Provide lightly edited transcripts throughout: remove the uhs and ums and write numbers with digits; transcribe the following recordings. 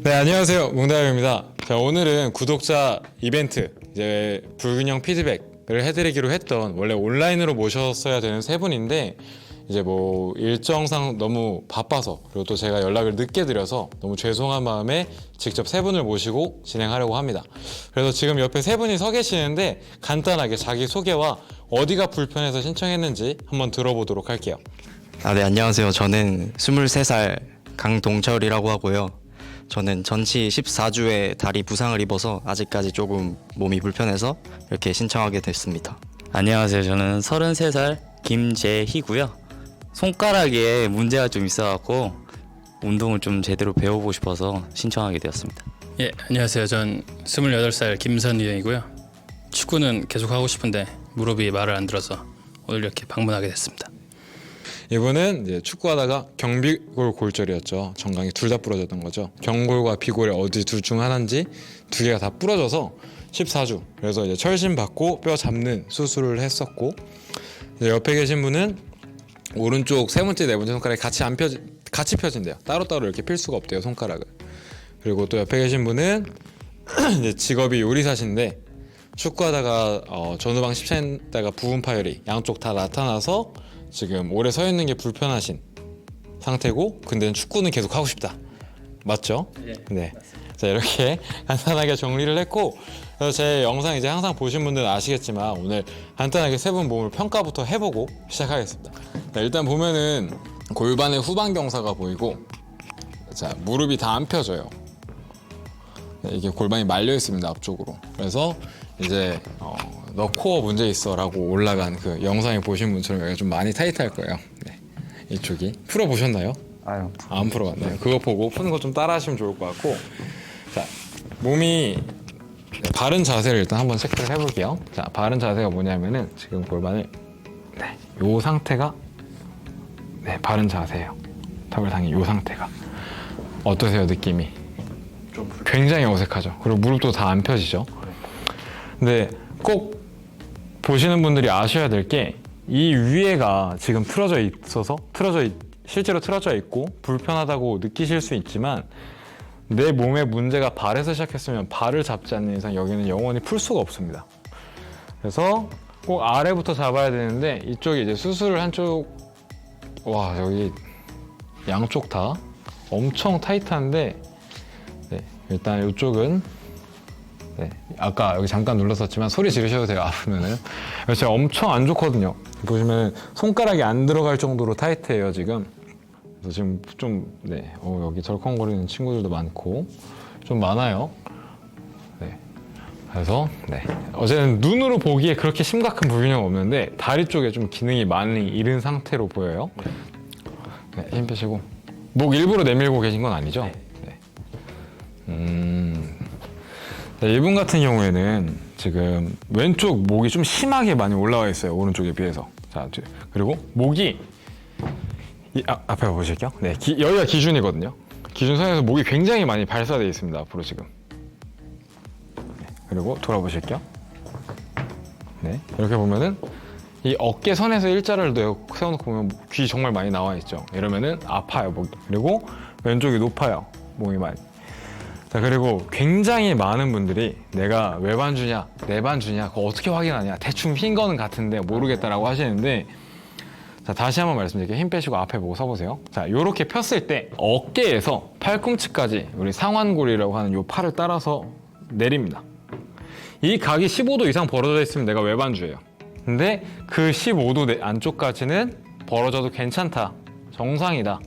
네, 안녕하세요. 몽다영입니다. 자, 오늘은 구독자 이벤트, 이제 불균형 피드백을 해드리기로 했던, 원래 온라인으로 모셨어야 되는 세 분인데, 이제 뭐 일정상 너무 바빠서, 그리고 또 제가 연락을 늦게 드려서 너무 죄송한 마음에 직접 세 분을 모시고 진행하려고 합니다. 그래서 지금 옆에 세 분이 서 계시는데 간단하게 자기 소개와 어디가 불편해서 신청했는지 한번 들어보도록 할게요. 네, 안녕하세요. 저는 23살 강동철이라고 하고요. 저는 전치 14주에 다리 부상을 입어서 아직까지 조금 몸이 불편해서 이렇게 신청하게 됐습니다. 안녕하세요. 저는 33살 김재희고요. 손가락에 문제가 좀 있어갖고 운동을 좀 제대로 배워보고 싶어서 신청하게 되었습니다. 예, 안녕하세요. 전 28살 김선희이고요. 축구는 계속 하고 싶은데 무릎이 말을 안 들어서 오늘 이렇게 방문하게 됐습니다. 이분은 이제 축구하다가 경비골 골절이었죠. 정강이 둘 다 부러졌던 거죠. 경골과 비골의 어디 둘 중 하나인지 두 개가 다 부러져서 14주. 그래서 이제 철심 받고 뼈 잡는 수술을 했었고, 이제 옆에 계신 분은 오른쪽 세 번째 네 번째 손가락이 같이 펴진대요. 따로따로 이렇게 필 수가 없대요, 손가락을. 그리고 또 옆에 계신 분은 이제 직업이 요리사신데 축구하다가 전후방 십자인대가 부분 파열이 양쪽 다 나타나서 지금 오래 서 있는 게 불편하신 상태고, 근데 축구는 계속 하고 싶다. 맞죠? 네. 자, 이렇게 간단하게 정리를 했고, 그래서 제 영상 이제 항상 보신 분들은 아시겠지만 오늘 간단하게 세 분 몸을 평가부터 해보고 시작하겠습니다. 자, 일단 보면은 골반의 후방 경사가 보이고, 자, 무릎이 다 안 펴져요. 네, 이게 골반이 말려 있습니다, 앞쪽으로. 그래서 이제 너 코어 문제 있어라고 올라간 그 영상에 보신 분처럼 여기가 좀 많이 타이트할 거예요. 네. 이쪽이 풀어 보셨나요? 안 풀어봤나요? 그거 보고 푸는 거 좀 따라하시면 좋을 것 같고, 자, 몸이 바른 자세를 일단 한번 체크를 해볼게요. 자, 바른 자세가 뭐냐면은 지금 골반을 요 상태가 바른 자세예요. 턱을 당긴 요 상태가 어떠세요, 느낌이? 굉장히 어색하죠. 그리고 무릎도 다 안 펴지죠. 근데 꼭 보시는 분들이 아셔야 될 게, 이 위에가 지금 실제로 틀어져 있고 불편하다고 느끼실 수 있지만, 내 몸의 문제가 발에서 시작했으면 발을 잡지 않는 이상 여기는 영원히 풀 수가 없습니다. 그래서 꼭 아래부터 잡아야 되는데, 이쪽이 이제 수술을 한쪽, 와, 여기 양쪽 다 엄청 타이트한데, 네, 일단 이쪽은 아까 여기 잠깐 눌렀었지만 소리 지르셔도 돼요, 아프면은. 제가 엄청 안 좋거든요. 보시면 손가락이 안 들어갈 정도로 타이트해요, 지금. 그래서 지금 좀, 여기 덜컹거리는 친구들도 많고, 좀 많아요. 네. 그래서, 어제는 눈으로 보기에 그렇게 심각한 불균형 없는데, 다리 쪽에 좀 기능이 많이 잃은 상태로 보여요. 네, 힘 빼시고. 목 일부러 내밀고 계신 건 아니죠? 이분 같은 경우에는 지금 왼쪽 목이 좀 심하게 많이 올라와 있어요, 오른쪽에 비해서. 자, 그리고 목이 앞에 보실게요. 네, 여기가 기준이거든요. 기준선에서 목이 굉장히 많이 발사되어 있습니다, 앞으로 지금. 네, 그리고 돌아보실게요. 네, 이렇게 보면은 이 어깨선에서 일자를 세워놓고 보면 귀 정말 많이 나와 있죠. 이러면은 아파요, 목이. 그리고 왼쪽이 높아요, 목이 많이. 자, 그리고 굉장히 많은 분들이 내가 외반주냐 내반주냐 그거 어떻게 확인하냐, 대충 흰 거는 같은데 모르겠다라고 하시는데, 자, 다시 한번 말씀드릴게요. 힘 빼시고 앞에 보고 서보세요. 자, 요렇게 폈을 때 어깨에서 팔꿈치까지 우리 상완골이라고 하는 요 팔을 따라서 내립니다. 이 각이 15도 이상 벌어져 있으면 내가 외반주예요. 근데 그 15도 안쪽까지는 벌어져도 괜찮다, 정상이다.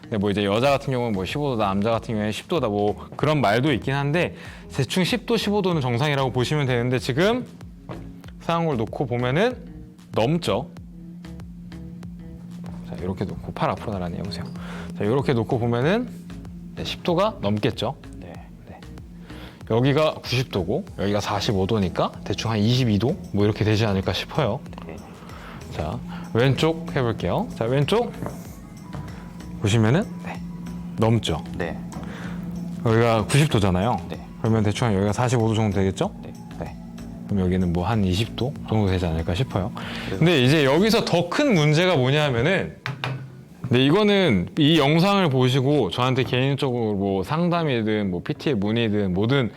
근데 뭐 이제 여자 같은 경우는 뭐 15도다, 남자 같은 경우에 10도다, 뭐 그런 말도 있긴 한데, 대충 10도, 15도는 정상이라고 보시면 되는데, 지금 상완골 놓고 보면은 넘죠. 자, 이렇게 놓고 팔 앞으로 나란히 해보세요. 자, 이렇게 놓고 보면은 10도가 넘겠죠. 네. 여기가 90도고 여기가 45도니까 대충 한 22도 뭐 이렇게 되지 않을까 싶어요. 자, 왼쪽 해볼게요. 자, 왼쪽 보시면은 넘죠. 네. 여기가 90도잖아요. 네. 그러면 대충 여기가 45도 정도 되겠죠? 네. 그럼 여기는 뭐 한 20도 정도 되지 않을까 싶어요. 근데 이제 여기서 더 큰 문제가 뭐냐면은, 근데 이거는 이 영상을 보시고 저한테 개인적으로 뭐 상담이든 뭐 PT에 문의든 뭐든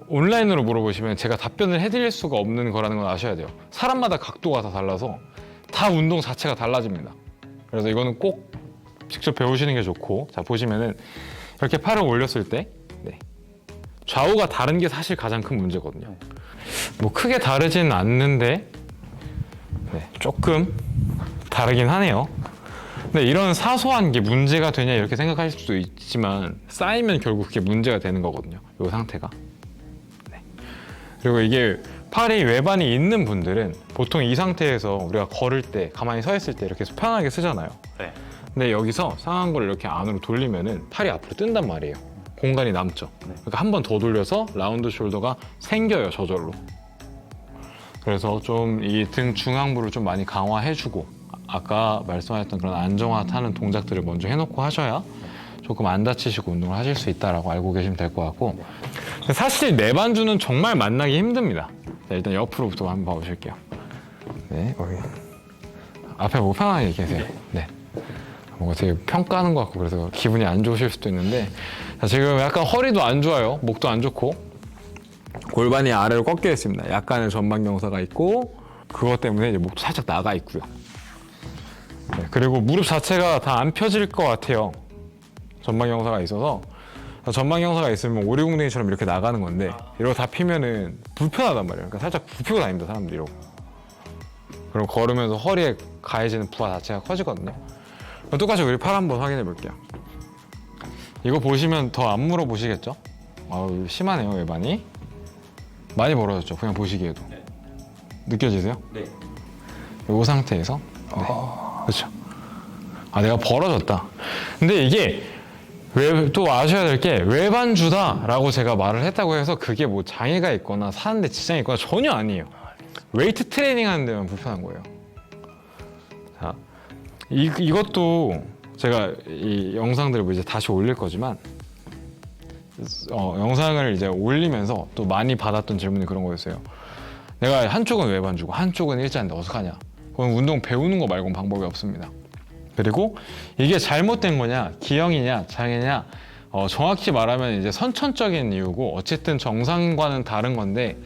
온라인으로 물어보시면 제가 답변을 해드릴 수가 없는 거라는 걸 아셔야 돼요. 사람마다 각도가 다 달라서 다 운동 자체가 달라집니다. 그래서 이거는 꼭 직접 배우시는 게 좋고, 자 보시면은 이렇게 팔을 올렸을 때 네. 좌우가 다른 게 사실 가장 큰 문제거든요. 뭐 크게 다르지는 않는데 네, 조금 다르긴 하네요. 근데 이런 사소한 게 문제가 되냐 이렇게 생각하실 수도 있지만 쌓이면 결국 그게 문제가 되는 거거든요. 이 상태가. 네. 그리고 이게 팔이 외반이 있는 분들은 보통 이 상태에서 우리가 걸을 때 가만히 서 있을 때 이렇게 편하게 쓰잖아요. 네. 근데 여기서 상한 걸 이렇게 안으로 돌리면은 팔이 앞으로 뜬단 말이에요. 공간이 남죠. 그러니까 한 번 더 돌려서 라운드 숄더가 생겨요, 저절로. 그래서 좀 이 등 중앙부를 좀 많이 강화해주고 아까 말씀하셨던 그런 안정화하는 동작들을 먼저 해놓고 하셔야 조금 안 다치시고 운동을 하실 수 있다라고 알고 계시면 될 것 같고, 사실 내반주는 정말 만나기 힘듭니다. 자, 일단 옆으로부터 한번 봐보실게요. 네, 여기 앞에 보고 편하게 계세요. 네. 뭔가 되게 평가하는 것 같고 그래서 기분이 안 좋으실 수도 있는데, 자, 지금 약간 허리도 안 좋아요. 목도 안 좋고 골반이 아래로 꺾여 있습니다. 약간의 전방 경사가 있고 그것 때문에 이제 목도 살짝 나가 있고요. 네, 그리고 무릎 자체가 다 안 펴질 것 같아요. 전방 경사가 있어서. 전방 경사가 있으면 오리궁뎅이처럼 이렇게 나가는 건데 이러고 다 피면은 불편하단 말이에요. 그러니까 살짝 굽히고 다닙니다, 사람들이 이러고. 그럼 걸으면서 허리에 가해지는 부하 자체가 커지거든요. 똑같이 우리 팔 한번 확인해 볼게요. 이거 보시면 더 안 물어보시겠죠? 아우, 심하네요, 외반이. 많이 벌어졌죠, 그냥 보시기에도. 네. 느껴지세요? 네. 이 상태에서. 네. 그렇죠. 아, 내가 벌어졌다. 근데 이게 또 아셔야 될 게 외반주다라고 제가 말을 했다고 해서 그게 뭐 장애가 있거나 사는데 지장이 있거나 전혀 아니에요. 웨이트 트레이닝 하는 데만 불편한 거예요. 자, 이것도 제가 이 영상들을 뭐 이제 다시 올릴 거지만 영상을 이제 올리면서 또 많이 받았던 질문이 그런 거였어요. 내가 한쪽은 외반주고 한쪽은 일자인데 어떡하냐? 그건 운동 배우는 거 말고는 방법이 없습니다. 그리고 이게 잘못된 거냐, 기형이냐, 장애냐, 정확히 말하면 이제 선천적인 이유고 어쨌든 정상과는 다른 건데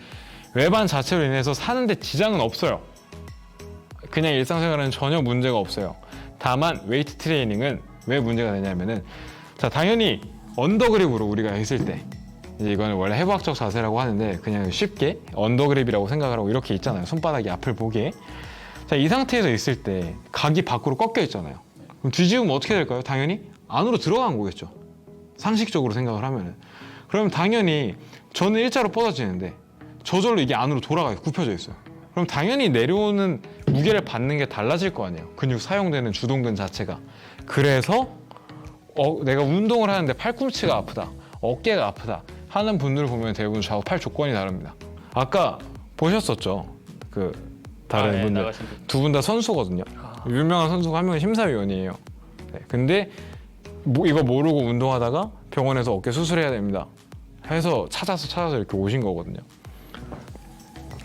외반 자체로 인해서 사는데 지장은 없어요. 그냥 일상생활은 전혀 문제가 없어요. 다만 웨이트 트레이닝은 왜 문제가 되냐면은, 자, 당연히 언더그립으로 우리가 있을 때 이제 이거는 원래 해부학적 자세라고 하는데 그냥 쉽게 언더그립이라고 생각을 하고 이렇게 있잖아요. 손바닥이 앞을 보게. 자, 이 상태에서 있을 때 각이 밖으로 꺾여 있잖아요. 그럼 뒤집으면 어떻게 될까요? 당연히 안으로 들어간 거겠죠. 상식적으로 생각을 하면은. 그럼 당연히 저는 일자로 뻗어지는데 저절로 이게 안으로 돌아가요. 굽혀져 있어요. 그럼 당연히 내려오는 무게를 받는 게 달라질 거 아니에요. 근육 사용되는 주동근 자체가. 그래서 내가 운동을 하는데 팔꿈치가 아프다, 어깨가 아프다 하는 분들을 보면 대부분 좌우 팔 조건이 다릅니다. 아까 보셨었죠? 그 다른 분들 두 분 다 선수거든요. 유명한 선수가 한 명은 심사위원이에요. 네, 근데 이거 모르고 운동하다가 병원에서 어깨 수술해야 됩니다 해서 찾아서 이렇게 오신 거거든요.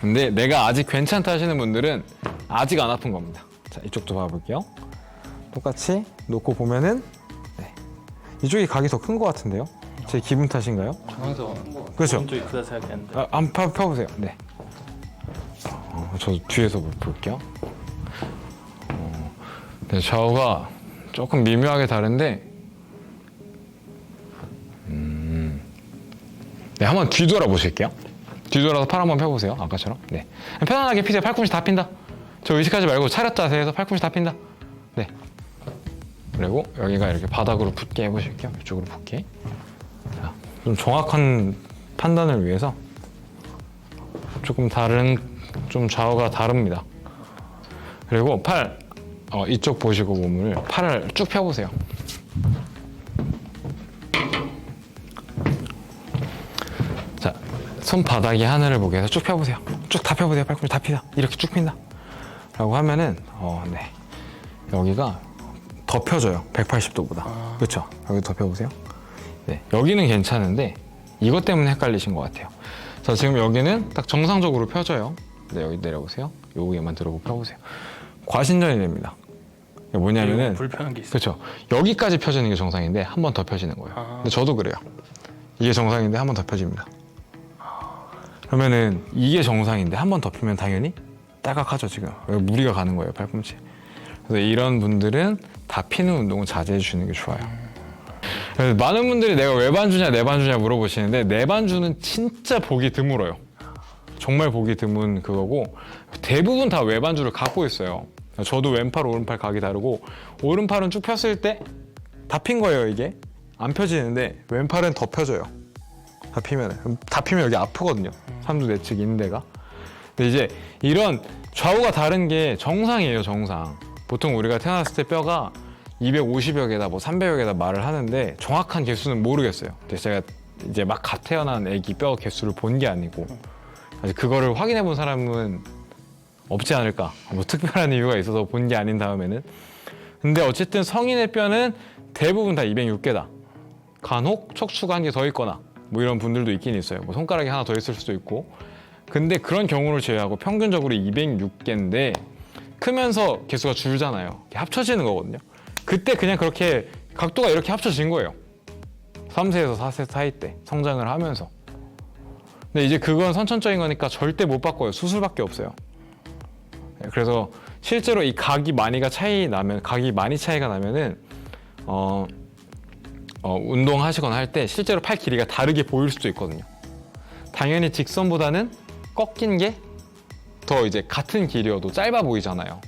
근데 내가 아직 괜찮다 하시는 분들은 아직 안 아픈 겁니다. 자, 이쪽도 봐볼게요. 똑같이 놓고 보면은 네. 이쪽이 각이 더 큰 것 같은데요? 제 기분 탓인가요? 그렇죠. 오른쪽이 크다 생각했는데. 한번 펴보세요. 네. 저 뒤에서 볼게요. 네, 좌우가 조금 미묘하게 다른데, 네, 한번 뒤돌아 보실게요. 뒤돌아서 팔 한번 펴보세요. 아까처럼. 네. 편안하게 피세요. 팔꿈치 다 핀다. 저 의식하지 말고 차렷 자세에서 팔꿈치 다 핀다. 네. 그리고 여기가 이렇게 바닥으로 붙게 해보실게요. 이쪽으로 붙게. 자, 좀 정확한 판단을 위해서 조금 좀 좌우가 다릅니다. 그리고 팔, 이쪽 보시고 몸을 팔을 쭉 펴보세요. 자, 손바닥이 하늘을 보게 해서 쭉 펴보세요. 쭉 다 펴보세요. 팔꿈치 다 피다. 이렇게 쭉 핀다. 라고 하면은, 네. 여기가 더 펴져요. 180도보다. 그렇죠? 여기 더 펴보세요. 네. 여기는 괜찮은데 이것 때문에 헷갈리신 것 같아요. 자, 지금 여기는 딱 정상적으로 펴져요. 네, 여기 내려보세요. 여기에만 들어보고 펴보세요. 과신전이 됩니다. 뭐냐면은 불편한 게 있어요. 그렇죠. 여기까지 펴지는 게 정상인데 한 번 더 펴지는 거예요. 근데 저도 그래요. 이게 정상인데 한 번 더 펴집니다. 그러면은 이게 정상인데 한 번 더 펴면 당연히 딸깍하죠 지금. 무리가 가는 거예요 팔꿈치. 그래서 이런 분들은 다 피는 운동은 자제해 주시는 게 좋아요. 그래서 많은 분들이 내가 외반주냐 내반주냐 물어보시는데 내반주는 진짜 보기 드물어요. 정말 보기 드문 그거고 대부분 다 외반주를 갖고 있어요. 저도 왼팔 오른팔 각이 다르고 오른팔은 쭉 폈을 때 다 핀 거예요 이게. 안 펴지는데 왼팔은 더 펴져요. 다 피면 여기 아프거든요. 삼두 내측 인대가. 근데 이제 이런 좌우가 다른 게 정상이에요 정상. 보통 우리가 태어났을 때 뼈가 250여 개다 뭐 300여 개다 말을 하는데 정확한 개수는 모르겠어요. 근데 제가 이제 막 갓 태어난 애기 뼈 개수를 본 게 아니고 아직 그거를 확인해 본 사람은 없지 않을까. 뭐 특별한 이유가 있어서 본 게 아닌 다음에는. 근데 어쨌든 성인의 뼈는 대부분 다 206개다. 간혹 척추가 한 개 더 있거나 뭐 이런 분들도 있긴 있어요. 뭐 손가락이 하나 더 있을 수도 있고. 근데 그런 경우를 제외하고 평균적으로 206개인데 크면서 개수가 줄잖아요. 합쳐지는 거거든요. 그때 그냥 그렇게 각도가 이렇게 합쳐진 거예요. 3세에서 4세 사이 때 성장을 하면서. 근데 이제 그건 선천적인 거니까 절대 못 바꿔요. 수술밖에 없어요. 그래서 실제로 이 각이 많이 차이가 나면은 운동하시거나 할 때 실제로 팔 길이가 다르게 보일 수도 있거든요. 당연히 직선보다는 꺾인 게 더 이제 같은 길이어도 짧아 보이잖아요.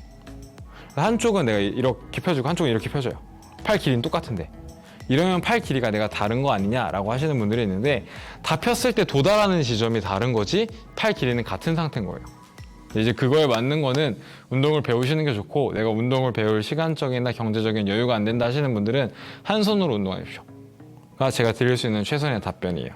한쪽은 내가 이렇게 펴주고 한쪽은 이렇게 펴줘요. 팔 길이는 똑같은데 이러면 팔 길이가 내가 다른 거 아니냐라고 하시는 분들이 있는데 다 폈을 때 도달하는 지점이 다른 거지 팔 길이는 같은 상태인 거예요. 이제 그거에 맞는 거는 운동을 배우시는 게 좋고 내가 운동을 배울 시간적이나 경제적인 여유가 안 된다 하시는 분들은 한 손으로 운동하십시오. 가 제가 드릴 수 있는 최선의 답변이에요.